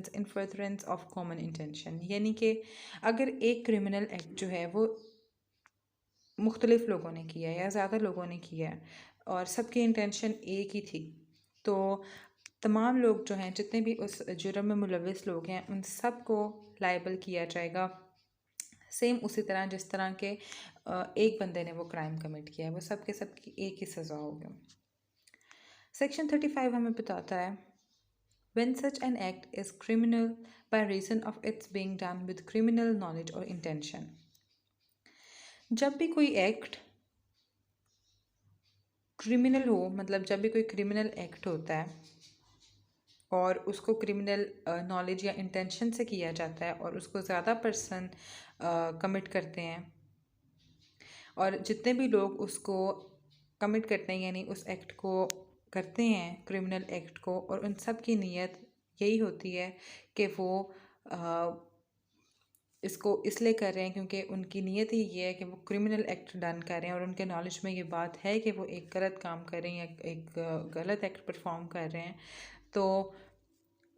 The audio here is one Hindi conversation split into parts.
Actions in furtherance of common intention. यानी कि अगर एक क्रिमिनल एक्ट जो है वो मुख्तलिफ लोगों ने किया है या ज़्यादा लोगों ने किया है और सबकी इंटेंशन एक ही थी, तो तमाम लोग जो हैं, जितने भी उस जुर्म में मुलविस लोग हैं, उन सब को लायबल किया जाएगा सेम उसी तरह जिस तरह के एक बंदे ने वो क्राइम कमिट किया है, वो सब के सब की एक ही सज़ा होगी। सेक्शन 35 हमें बताता है when such an act is criminal by reason of its being done with criminal knowledge or intention। जब भी कोई एक्ट क्रिमिनल हो, मतलब जब भी कोई क्रिमिनल एक्ट होता है और उसको क्रिमिनल नॉलेज या इंटेंशन से किया जाता है और उसको ज़्यादा पर्सन कमिट करते हैं, और जितने भी लोग उसको कमिट करते हैं यानी उस एक्ट को करते हैं, क्रिमिनल एक्ट को, और उन सब की नीयत यही होती है कि वो इसको इसलिए कर रहे हैं क्योंकि उनकी नीयत ही ये है कि वो क्रिमिनल एक्ट डन कर रहे हैं और उनके नॉलेज में ये बात है कि वो एक गलत काम कर रहे हैं या एक गलत एक्ट परफॉर्म कर रहे हैं, तो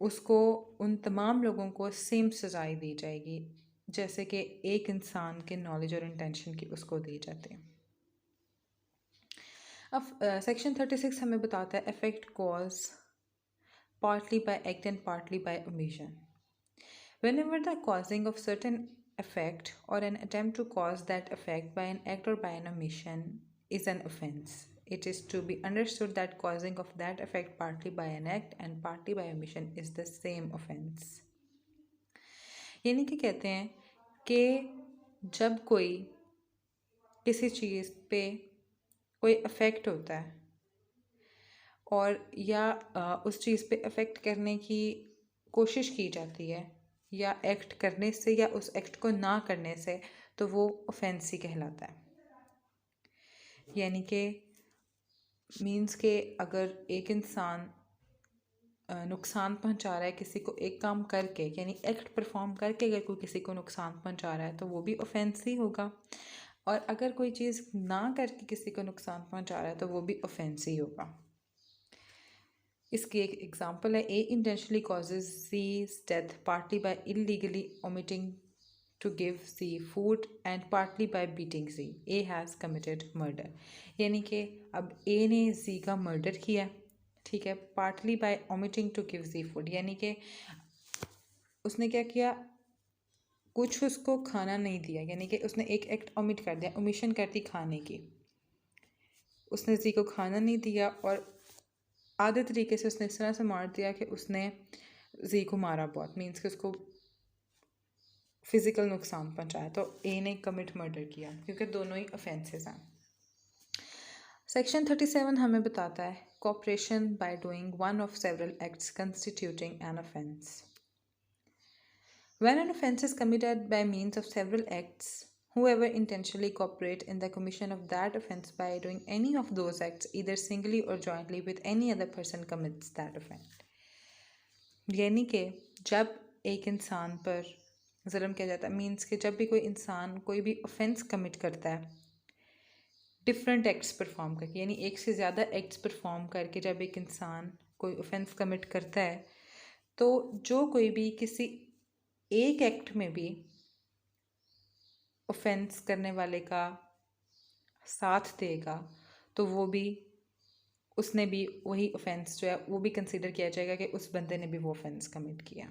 उसको उन तमाम लोगों को सेम सजाएं दी जाएगी जैसे कि एक इंसान के नॉलेज और इंटेंशन की उसको दी जाती है। अब सेक्शन 36 हमें बताता है effect cause partly bye act and partly bye omission. Whenever the causing of certain effect or an attempt to cause that effect by an act or by an omission is an offense, it is to be understood that causing of that effect partly by an act and partly by omission is the same offense। यानी कि कहते हैं कि जब कोई किसी चीज़ पे कोई अफेक्ट होता है और या उस चीज़ पे अफेक्ट करने की कोशिश की जाती है या एक्ट करने से या उस एक्ट को ना करने से, तो वो ऑफेंस ही कहलाता है। यानी कि मीन्स के अगर एक इंसान नुकसान पहुंचा रहा है किसी को एक काम करके, यानी एक्ट परफॉर्म करके अगर कोई किसी को नुकसान पहुंचा रहा है तो वो भी ऑफेंस ही होगा, और अगर कोई चीज़ ना करके किसी को नुकसान पहुंचा रहा है तो वो भी ऑफेंस ही होगा। इसकी एक एग्जांपल है, A intentionally causes C's death partly by illegally omitting to give C food and partly by beating C, A has committed murder। यानी कि अब A ने C का मर्डर किया, ठीक है, partly bye omitting to give C food, यानी कि उसने क्या किया, कुछ उसको खाना नहीं दिया, यानी कि उसने एक एक्ट ओमिट कर दिया, ओमिशन कर दी खाने की, उसने जी को खाना नहीं दिया और आधे तरीके से उसने इस तरह से मार दिया कि उसने जी को मारा बहुत, मीन्स कि उसको फिज़िकल नुकसान पहुंचाया, तो ए ने कमिट मर्डर किया क्योंकि दोनों ही ऑफेंसेस हैं। सेक्शन 37 हमें बताता है cooperation by doing one of several acts constituting an offence. When an offense is committed by means of several acts, whoever intentionally cooperate in the commission of that offense by doing any of those acts, either singly or jointly with any other person, commits that offense। यानी कि जब एक इंसान पर जुल्म किया जाता है, मीन्स कि जब भी कोई इंसान कोई भी ऑफेंस कमिट करता है डिफरेंट एक्ट्स परफॉर्म करके, यानी एक से ज़्यादा एक्ट्स परफॉर्म करके जब एक इंसान कोई ऑफेंस कमिट करता है, तो जो कोई भी किसी एक एक्ट में भी ऑफेंस करने वाले का साथ देगा तो वो भी, उसने भी वही ऑफेंस जो है वो भी कंसिडर किया जाएगा कि उस बंदे ने भी वो ऑफेंस कमिट किया।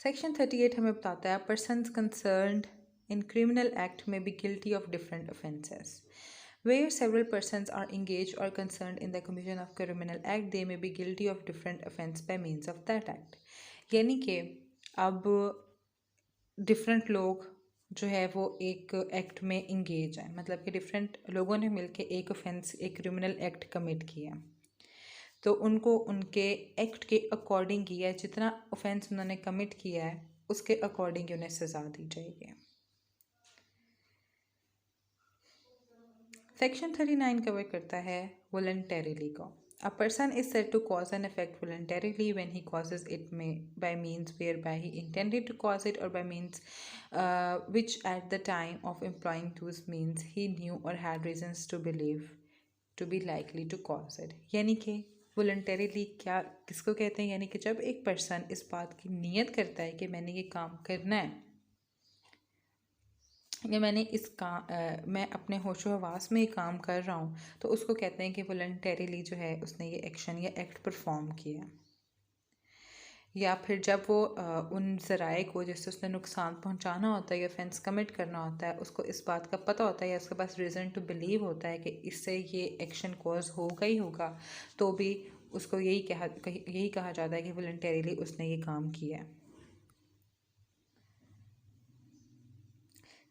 सेक्शन 38 हमें बताता है persons concerned in criminal act may be guilty of different offences। Where several persons are engaged or concerned in the commission of criminal act, they may be guilty of different offense by means of that act। यानी कि अब डिफरेंट लोग जो है वो एक एक्ट में इंगेज है, मतलब कि डिफरेंट लोगों ने मिलके एक ऑफेंस, एक क्रिमिनल एक्ट कमिट किया, तो उनको उनके एक्ट के अकॉर्डिंग किया, जितना ऑफेंस उन्होंने कमिट किया है उसके अकॉर्डिंग उन्हें सज़ा दी जाएगी। सेक्शन 39 कवर करता है वॉलंटरीली को। A person is said to cause an effect voluntarily when he causes it by means whereby he intended to cause it or by means which at the time of employing those means he knew or had reasons to believe to be likely to cause it। यानी कि वॉलंटरीली क्या किसको कहते हैं, यानी कि जब एक पर्सन इस बात की नीयत करता है कि मैंने ये काम करना है या मैं अपने होशो हवास में ये काम कर रहा हूँ, तो उसको कहते हैं कि वॉलंटरीली जो है उसने ये एक्शन या एक्ट परफॉर्म किया। या फिर जब वो उन ज़राए को जिससे उसने नुकसान पहुंचाना होता है या ऑफेंस कमिट करना होता है, उसको इस बात का पता होता है या उसके पास रीज़न टू बिलीव होता है कि इससे ये एक्शन कॉज होगा ही होगा, तो भी उसको यही कहा जाता है कि वॉलंटरीली उसने ये काम किया है।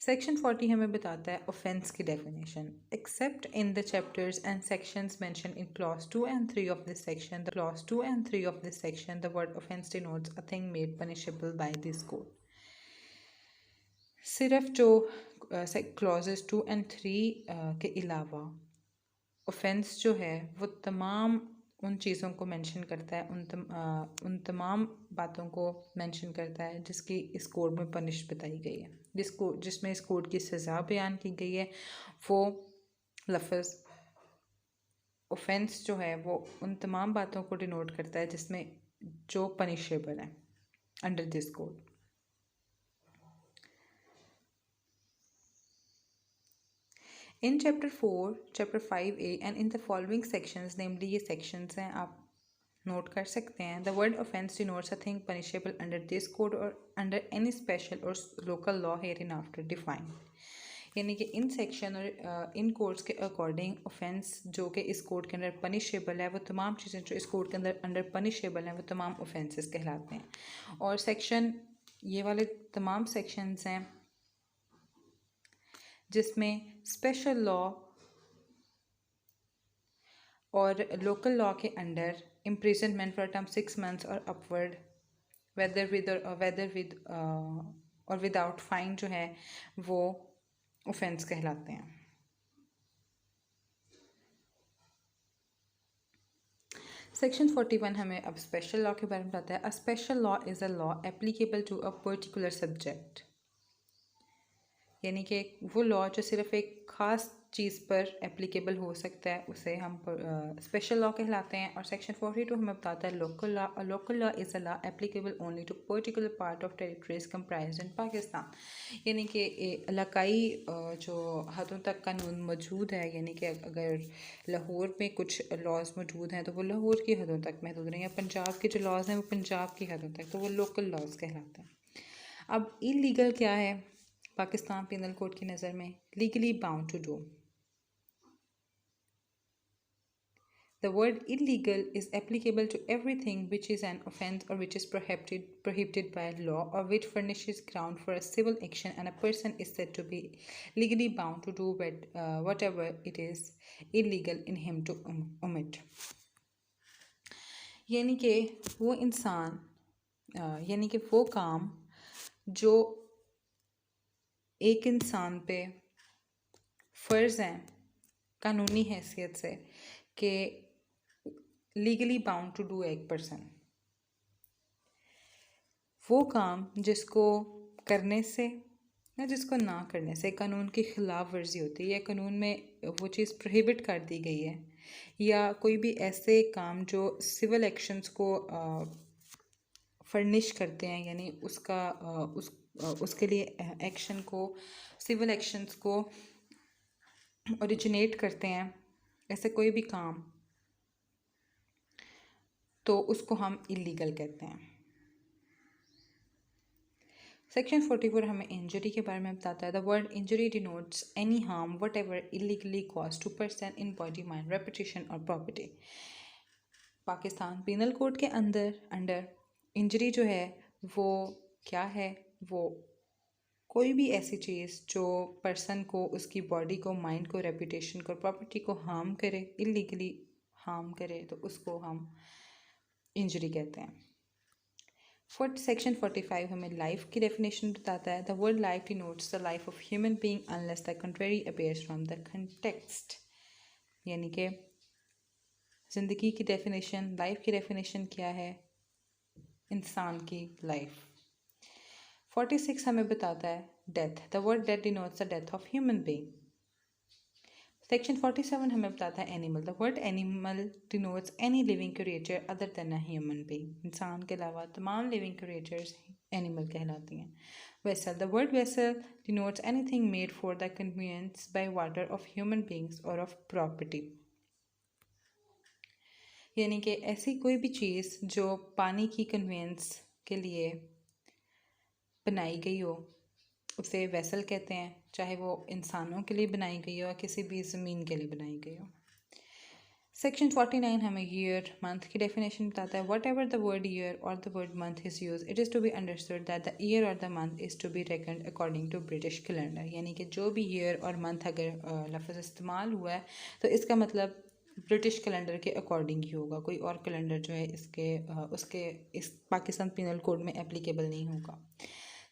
सेक्शन 40 हमें बताता है ऑफेंस की definition. Except in the chapters and sections mention in clause 2 and 3 of this section, the word offence denotes a thing made punishable by this code. सिर्फ जो क्लॉजेस 2 and 3 के अलावा ऑफेंस जो है वो तमाम उन चीज़ों को मेंशन करता है, उन तमाम बातों को मेंशन करता है जिसकी इस कोड में पनिश बताई गई है, जिसमें इस कोड की सज़ा बयान की गई है। वो लफ्ज़ ऑफेंस जो है वो उन तमाम बातों को डिनोट करता है जिसमें जो पनिशेबल है under this code. In chapter 4, chapter 5A and in the following sections, namely ये सेक्शंस हैं, आप नोट कर सकते हैं। The word offence denotes a thing punishable under this code और अंडर एनी स्पेशल और local law hereinafter defined. यानी कि इन सेक्शन और इन कोड्स के अकॉर्डिंग ऑफेंस जो कि इस कोड के अंदर पनिशेबल है, वो तमाम चीज़ें जो इस कोड के अंदर पनिशेबल हैं वो तमाम ऑफेंसेस कहलाते हैं। और सेक्शन ये वाले तमाम सेक्शंस हैं जिसमें स्पेशल लॉ और लोकल लॉ के under imprisonment for term 6 months और अपवर्ड, वेदर विद और विदाउट फाइन जो है वो ऑफेंस कहलाते हैं। सेक्शन 41 हमें अब स्पेशल लॉ के बारे में बताता है। A special law is a law applicable to a particular subject, यानी कि वो लॉ जो सिर्फ एक ख़ास चीज़ पर एप्लीकेबल हो सकता है उसे हम स्पेशल लॉ कहलाते हैं। और सेक्शन 42 हमें बताता है local law. A local law is a law applicable only to particular part of territories comprised in Pakistan, यानी कि इलाकाई जो हदों तक कानून मौजूद है, यानी कि अगर लाहौर में कुछ लॉज मौजूद हैं तो वो लाहौर की हदों तक महदूद रहें, या पंजाब के जो लॉज हैं वो पंजाब की हदों तक, तो वो लोकल लॉज कहलाते हैं। अब इलीगल क्या है पाकिस्तान पिनल कोड की नज़र में? Legally bound to do. The word illegal is applicable to everything which is an offence or which is prohibited by law or which furnishes ground for a civil action, and a person is said to be legally bound to do whatever it is illegal in him to omit। यानी कि वो इंसान यानी कि वो काम जो एक इंसान पे फ़र्ज़ हैं कानूनी हैसियत से कि लीगली बाउंड टू डू एक पर्सन, वो काम जिसको करने से या जिसको ना करने से कानून की खिलाफ वर्जी होती है या कानून में वो चीज़ प्रोहिबिट कर दी गई है, या कोई भी ऐसे काम जो सिविल एक्शंस को फर्निश करते हैं, यानी उसके लिए एक्शन को सिविल एक्शंस को ओरिजिनेट करते हैं, ऐसे कोई भी काम, तो उसको हम इलीगल कहते हैं। सेक्शन 44 हमें इंजरी के बारे में बताता है। The word injury denotes any harm whatever illegally cause to person in body mind reputation और प्रॉपर्टी। पाकिस्तान पिनल कोड के अंडर इंजरी जो है वो क्या है? वो कोई भी ऐसी चीज़ जो पर्सन को, उसकी बॉडी को, माइंड को, रेपुटेशन को, प्रॉपर्टी को हार्म करे, इलीगली हार्म करे, तो उसको हम इंजरी कहते हैं। सेक्शन 45 हमें लाइफ की डेफिनेशन बताता है। The word life denotes the life of human being unless the contrary appears from the context, यानी कि ज़िंदगी की डेफिनेशन, लाइफ की डेफिनेशन क्या है? इंसान की लाइफ। 46 हमें बताता है death. The word death denotes the death of human being. Section 47 हमें बताता है animal. The word animal denotes any living creature other than a human being. इंसान के अलावा तमाम लिविंग क्रिएचर्स एनिमल कहलाती हैं। Vessel, the word vessel denotes anything made for the convenience by water of human beings और ऑफ प्रॉपर्टी। यानी कि ऐसी कोई भी चीज़ जो पानी की कन्वीनियंस के लिए बनाई गई हो उसे वेसल कहते हैं, चाहे वो इंसानों के लिए बनाई गई हो या किसी भी ज़मीन के लिए बनाई गई हो। सेक्शन 49 हमें ईयर मंथ की डेफिनेशन बताता है। Whatever the word year or the word month is use, it is to be understood that the year or the month is to be reckoned according to British calendar. यानी कि जो भी ईयर और मंथ अगर लफ्ज़ इस्तेमाल हुआ है तो इसका मतलब ब्रिटिश कैलेंडर के अकॉर्डिंग ही होगा। कोई और कैलेंडर जो है उसके इस पाकिस्तान पिनल कोड में एप्लीकेबल नहीं होगा।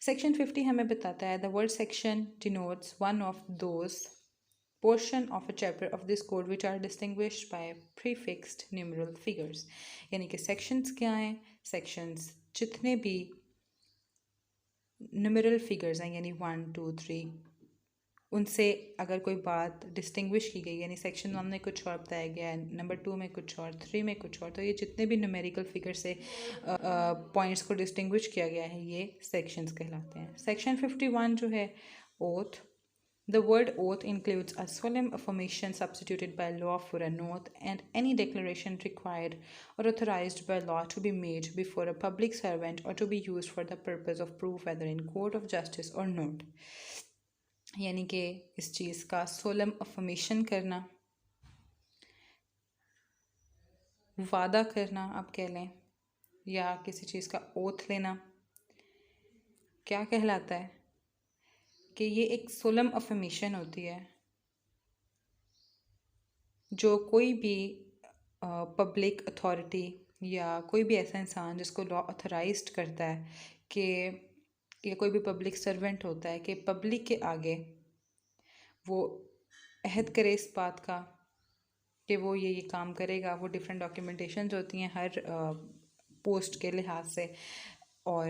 सेक्शन 50 हमें बताता है the word section denotes one of those portion of a chapter of this code which are distinguished by prefixed numeral figures। यानी कि sections क्या हैं? sections जितने भी numeral figures हैं यानी 1 2 3 उनसे अगर कोई बात डिस्टिंग्विश की गई यानी सेक्शन 1 में कुछ और बताया गया है, नंबर 2 में कुछ और, 3 में कुछ और, तो ये जितने भी न्यूमेरिकल फिगर से पॉइंट्स को डिस्टिंग्विश किया गया है ये सेक्शंस कहलाते हैं। सेक्शन 51 जो है oath. The word oath includes a solemn affirmation substituted by law for an oath and any declaration required or authorized by law to be made before a public servant or to be used for the purpose of proof whether in court of justice or not। यानी कि इस चीज़ का सोलम अफर्मेशन करना, वादा करना आप कह लें, या किसी चीज़ का ओथ लेना क्या कहलाता है कि ये एक सोलम अफर्मेशन होती है जो कोई भी पब्लिक अथॉरिटी या कोई भी ऐसा इंसान जिसको लॉ ऑथराइज्ड करता है कि या कोई भी पब्लिक सर्वेंट होता है कि पब्लिक के आगे वो अहद करे इस बात का कि वो ये काम करेगा। वो डिफरेंट डॉक्यूमेंटेशंस होती हैं हर पोस्ट के लिहाज से और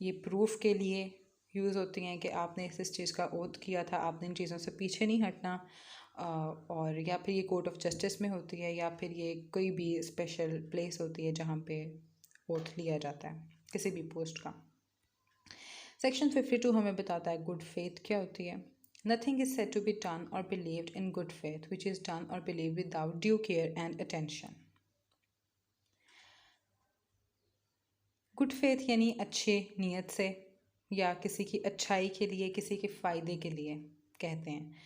ये प्रूफ के लिए यूज़ होती हैं कि आपने इस चीज़ का ओथ किया था, आपने इन चीज़ों से पीछे नहीं हटना। और या फिर ये कोर्ट ऑफ जस्टिस में होती है या फिर ये कोई भी स्पेशल प्लेस होती है जहाँ पे ओथ लिया जाता है किसी भी पोस्ट का। सेक्शन 52 हमें बताता है गुड फेथ क्या होती है। Nothing is said to be done or believed in good faith which is done or believed without due care and attention. Good faith यानी अच्छे नीयत से या किसी की अच्छाई के लिए, किसी के फ़ायदे के लिए कहते हैं।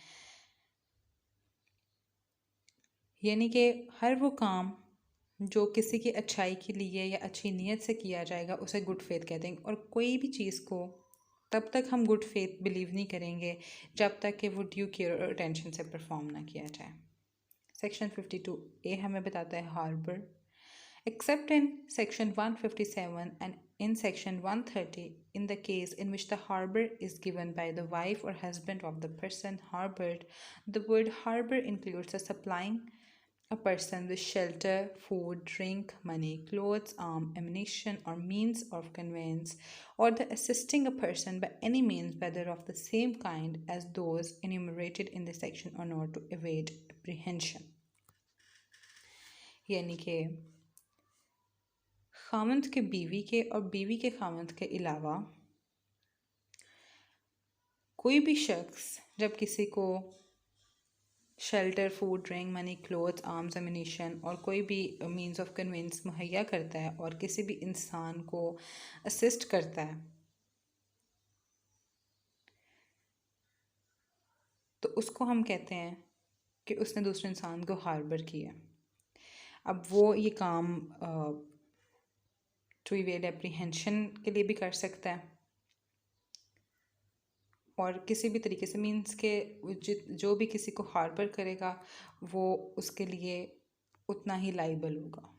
यानी कि हर वो काम जो किसी की अच्छाई के लिए या अच्छी नीयत से किया जाएगा उसे गुड फेथ कहते हैं। और कोई भी चीज़ को तब तक हम गुड फेथ बिलीव नहीं करेंगे जब तक कि वो ड्यू केयर और अटेंशन से परफॉर्म ना किया जाए। सेक्शन 52A हमें बताता है harbour. Except in section 157 and in section 130 in the case in which the harbor is given by the wife or husband of the person harbored, the word harbor includes the supplying a person with shelter, food, drink, money, clothes, arms, ammunition, or means of conveyance, or the assisting a person by any means, whether of the same kind as those enumerated in this section or not, to evade apprehension। यानी कि खामंद के बीवी के और बीवी के खामंद के अलावा कोई भी शख्स जब किसी को shelter, food, drink, money, clothes, arms, ammunition और कोई भी मींस ऑफ कन्वेंस मुहैया करता है और किसी भी इंसान को असिस्ट करता है तो उसको हम कहते हैं कि उसने दूसरे इंसान को हार्बर किया। अब वो ये काम टू इवेड एप्रीहेंशन के लिए भी कर सकता है और किसी भी तरीके से मीन्स के जो भी किसी को हार्बर करेगा वो उसके लिए उतना ही लाइबल होगा।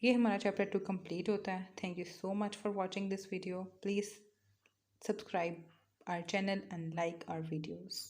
ये हमारा चैप्टर 2 कंप्लीट होता है। Thank you so much for watching this video. Please subscribe our channel and like our videos.